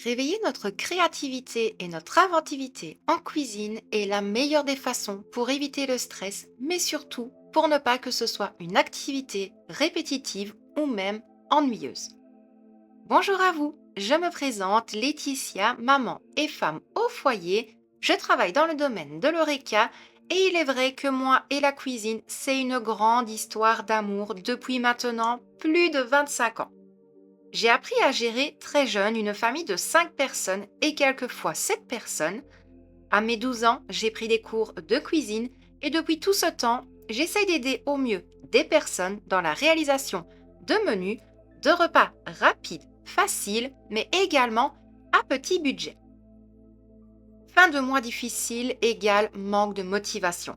Réveiller notre créativité et notre inventivité en cuisine est la meilleure des façons pour éviter le stress, mais surtout pour ne pas que ce soit une activité répétitive ou même ennuyeuse. Bonjour à vous, je me présente Laetitia, maman et femme au foyer. Je travaille dans le domaine de l'ORECA et il est vrai que moi et la cuisine, c'est une grande histoire d'amour depuis maintenant plus de 25 ans. J'ai appris à gérer très jeune une famille de 5 personnes et quelquefois 7 personnes. À mes 12 ans, j'ai pris des cours de cuisine et depuis tout ce temps, j'essaie d'aider au mieux des personnes dans la réalisation de menus, de repas rapides, faciles, mais également à petit budget. Fin de mois difficile égale manque de motivation.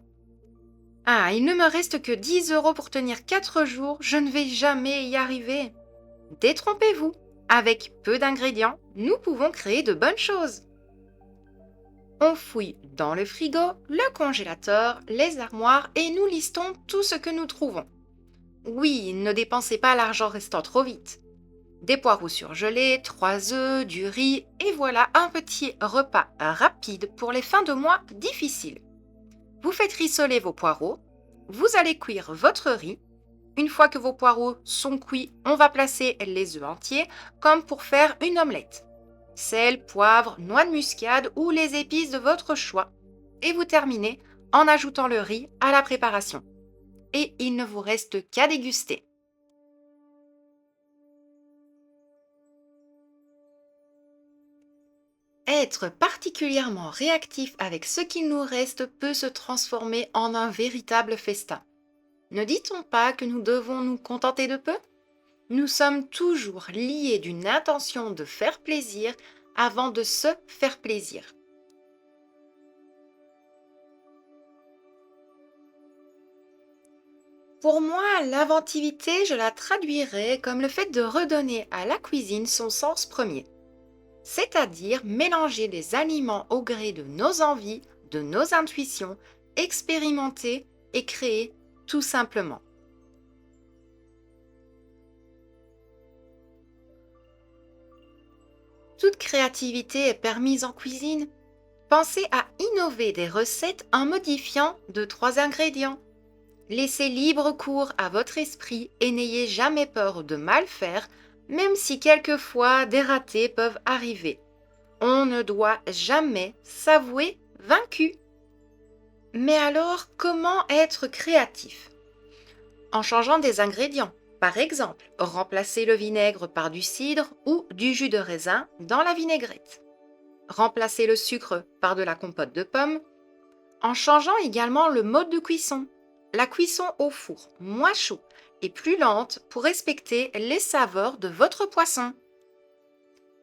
Ah, il ne me reste que 10 euros pour tenir 4 jours, je ne vais jamais y arriver. Détrompez-vous, avec peu d'ingrédients, nous pouvons créer de bonnes choses. On fouille dans le frigo, le congélateur, les armoires et nous listons tout ce que nous trouvons. Oui, ne dépensez pas l'argent restant trop vite. Des poireaux surgelés, 3 œufs, du riz et voilà un petit repas rapide pour les fins de mois difficiles. Vous faites rissoler vos poireaux, vous allez cuire votre riz. Une fois que vos poireaux sont cuits, on va placer les œufs entiers comme pour faire une omelette. Sel, poivre, noix de muscade ou les épices de votre choix. Et vous terminez en ajoutant le riz à la préparation. Et il ne vous reste qu'à déguster. Être particulièrement réactif avec ce qu'il nous reste peut se transformer en un véritable festin. Ne dit-on pas que nous devons nous contenter de peu? Nous sommes toujours liés d'une intention de faire plaisir avant de se faire plaisir. Pour moi, l'inventivité, je la traduirais comme le fait de redonner à la cuisine son sens premier, c'est-à-dire mélanger les aliments au gré de nos envies, de nos intuitions, expérimenter et créer tout simplement. Toute créativité est permise en cuisine. Pensez à innover des recettes en modifiant 2 3 ingrédients. Laissez libre cours à votre esprit et n'ayez jamais peur de mal faire, même si quelquefois des ratés peuvent arriver. On ne doit jamais s'avouer vaincu. Mais alors, comment être créatif? En changeant des ingrédients. Par exemple, remplacer le vinaigre par du cidre ou du jus de raisin dans la vinaigrette. Remplacer le sucre par de la compote de pommes. En changeant également le mode de cuisson. La cuisson au four, moins chaud et plus lente pour respecter les saveurs de votre poisson.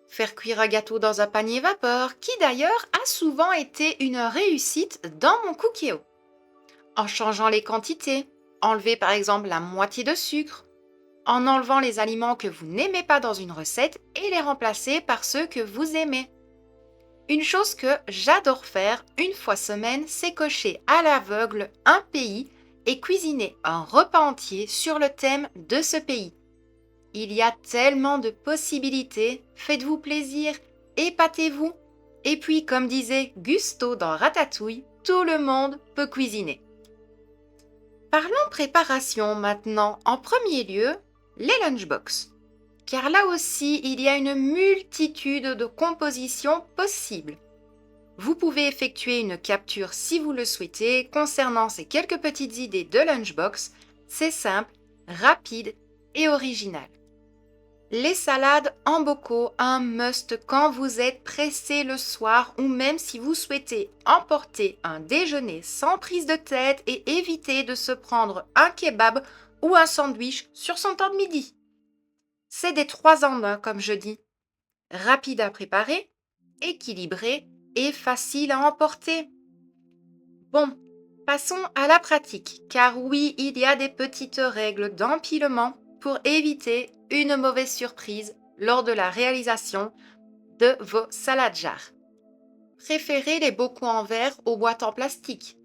Faire cuire un gâteau dans un panier vapeur, qui d'ailleurs a souvent été une réussite dans mon cookéo. En changeant les quantités, enlever par exemple la moitié de sucre, en enlevant les aliments que vous n'aimez pas dans une recette et les remplacer par ceux que vous aimez. Une chose que j'adore faire une fois semaine, c'est cocher à l'aveugle un pays et cuisiner un repas entier sur le thème de ce pays. Il y a tellement de possibilités, faites-vous plaisir, épatez-vous. Et puis, comme disait Gusto dans Ratatouille, tout le monde peut cuisiner. Parlons préparation maintenant. En premier lieu, les lunchbox. Car là aussi, il y a une multitude de compositions possibles. Vous pouvez effectuer une capture si vous le souhaitez concernant ces quelques petites idées de lunchbox. C'est simple, rapide et original. Les salades en bocaux, un must quand vous êtes pressé le soir ou même si vous souhaitez emporter un déjeuner sans prise de tête et éviter de se prendre un kebab ou un sandwich sur son temps de midi. C'est des 3 en 1 comme je dis. Rapide à préparer, équilibré et facile à emporter. Bon, passons à la pratique, car oui, il y a des petites règles d'empilement pour éviter une mauvaise surprise lors de la réalisation de vos salades jars. Préférez les bocaux en verre aux boîtes en plastique.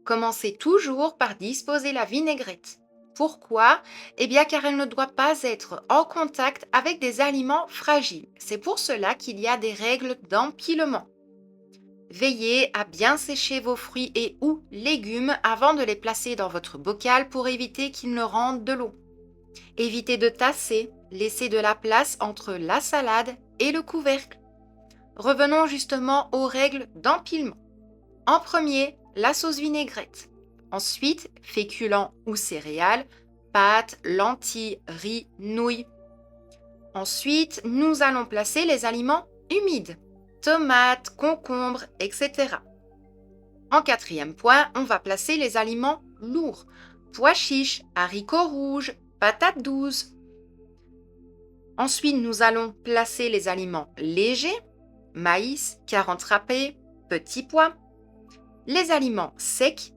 Commencez toujours par disposer la vinaigrette. Pourquoi? Eh bien car elle ne doit pas être en contact avec des aliments fragiles. C'est pour cela qu'il y a des règles d'empilement. Veillez à bien sécher vos fruits et ou légumes avant de les placer dans votre bocal pour éviter qu'ils ne rendent de l'eau. Évitez de tasser, laissez de la place entre la salade et le couvercle. Revenons justement aux règles d'empilement. En premier, la sauce vinaigrette. Ensuite, féculents ou céréales, pâtes, lentilles, riz, nouilles. Ensuite, nous allons placer les aliments humides, tomates, concombres, etc. En quatrième point, on va placer les aliments lourds, pois chiches, haricots rouges, patates douces. Ensuite, nous allons placer les aliments légers, maïs, carottes râpées, petits pois. Les aliments secs,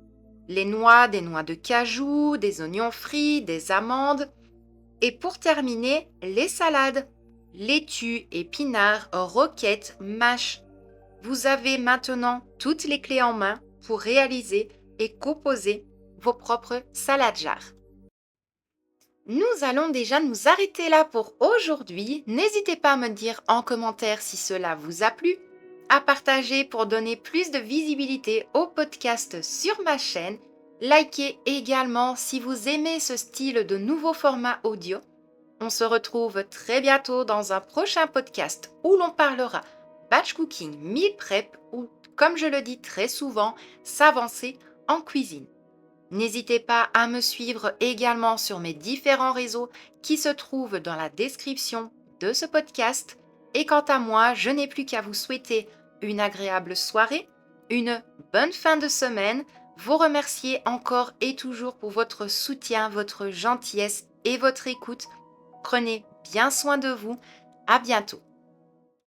les noix, des noix de cajou, des oignons frits, des amandes. Et pour terminer, les salades, laitue, épinards, roquettes, mâches. Vous avez maintenant toutes les clés en main pour réaliser et composer vos propres salades jars. Nous allons déjà nous arrêter là pour aujourd'hui. N'hésitez pas à me dire en commentaire si cela vous a plu, à partager pour donner plus de visibilité au podcast sur ma chaîne. Likez également si vous aimez ce style de nouveau format audio. On se retrouve très bientôt dans un prochain podcast où l'on parlera batch cooking, meal prep ou, comme je le dis très souvent, s'avancer en cuisine. N'hésitez pas à me suivre également sur mes différents réseaux qui se trouvent dans la description de ce podcast. Et quant à moi, je n'ai plus qu'à vous souhaiter une agréable soirée, une bonne fin de semaine, vous remercier encore et toujours pour votre soutien, votre gentillesse et votre écoute. Prenez bien soin de vous. À bientôt.